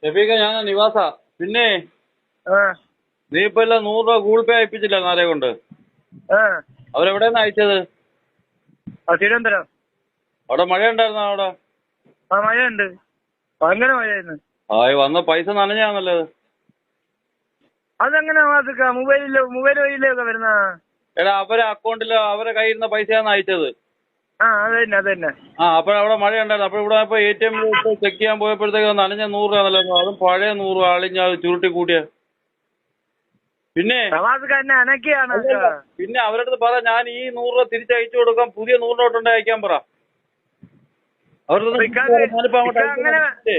ഷെഫീഖ, ഞാൻ നിവാസാ. പിന്നെ ആ നീ ഇപ്പൊ എല്ലാം 100 രൂപ ഗൂഗിൾ പേ അയപ്പിച്ചില്ല നാരെ കൊണ്ട്? ആ അവരെവിടെയാണ് അയച്ചത്? തിരുവനന്തപുരം. അവിടെ മഴ ഉണ്ടായിരുന്നോ അവിടെ? ആ മഴയുണ്ട്, ഭയങ്കര മഴയായിരുന്നു. വന്ന പൈസ നനഞ്ഞാന്നല്ലോ അത്. അതെങ്ങനെ മൊബൈൽ വഴിയിലൊക്കെ വരുന്ന? എടാ, അവരെ അക്കൗണ്ടില് അവരെ കയ്യിൽ നിന്ന് പൈസയാണ് അയച്ചത്. ആ അത് തന്നെ. അപ്പോഴവിടെ മഴ ഉണ്ടായിരുന്നു. അപ്പോൾ ഇവിടെ ഇപ്പൊ ATM ചെക്ക് ചെയ്യാൻ പോയപ്പോഴത്തേക്ക് നനഞ്ഞ 100 രൂപ നല്ലത്. അതും പഴയ 100 രൂപ അളിഞ്ഞ ചുരുട്ടി കൂട്ടിയ. പിന്നെ പിന്നെ അവരുടെ അടുത്ത് പറ, ഞാൻ ഈ 100 രൂപ തിരിച്ചയച്ചു കൊടുക്കാം, പുതിയ 100 നോട്ടുണ്ട് അയക്കാൻ പറ.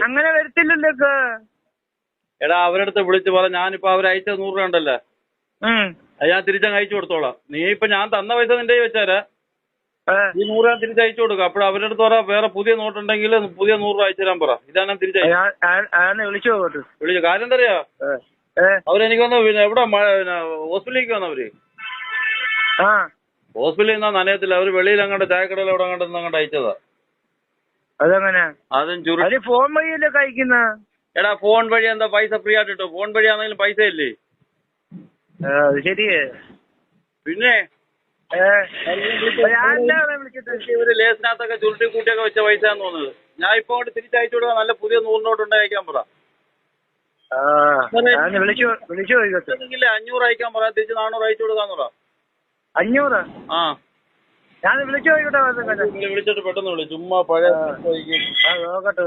അങ്ങനെ വരത്തില്ലല്ലോ. എടാ, അവരുടെ അടുത്ത് വിളിച്ച് പറ, ഞാനിപ്പോ അവരയച്ച 100 രൂപ ഉണ്ടല്ലോ, അത് ഞാൻ തിരിച്ചങ്ങ് അയച്ചു കൊടുത്തോളാം. നീ ഇപ്പൊ ഞാൻ തന്ന പൈസ നിന്റെ വെച്ചാരാ, ഈ 100 രൂപ തിരിച്ചയച്ചു കൊടുക്കാം. അപ്പോൾ അവരുടെ അടുത്ത് പറ, വേറെ പുതിയ നോട്ടുണ്ടെങ്കിൽ പുതിയ 100 രൂപ അയച്ചു തരാൻ പറ. ഇതാണ് തിരിച്ചയച്ചു വിളിച്ചു. കാര്യം എന്തറിയാ, അവരെനിക്കൊന്ന് എവിടെ ഹോസ്പിറ്റലിലേക്ക് വന്നവര് ഹോസ്പിറ്റലിൽ നിന്നാ നനയത്തില്ല. അവര് വെളിയിൽ അങ്ങോട്ട് ചായക്കടയിൽ എവിടെ അങ്ങോട്ട് അയച്ചതാ. അതും ചുരുട്ടി. ഫോൺ വഴിയല്ലേ കഴിക്കുന്ന? എടാ, ഫോൺ വഴി എന്താ പൈസ ഫ്രീ ആയിട്ട് കിട്ടും? ഫോൺ വഴി ആണെങ്കിലും പൈസ ഇല്ലേ? ശരിയേ. പിന്നെ ഇവര് ലേസിനകത്തൊക്കെ ചുരുട്ടി കൂട്ടിയൊക്കെ വെച്ച പൈസയാന്ന് തോന്നുന്നത്. ഞാൻ ഇപ്പൊ കൊണ്ട് തിരിച്ചയച്ചു കൊടുക്കാൻ, നല്ല പുതിയ 100 നോട്ടുണ്ട് അയക്കാൻ പറ. 500 അയക്കാൻ പറ, തിരിച്ച് 400 അയച്ചു കൊടുക്കാന്ന് പറ. 500? ആ, ഞാൻ വിളിച്ചു നോക്കട്ടെ. വിളിച്ചിട്ട് പെട്ടെന്ന് വിളി. ചുമ്മാ പഴയ നോക്കട്ടെ.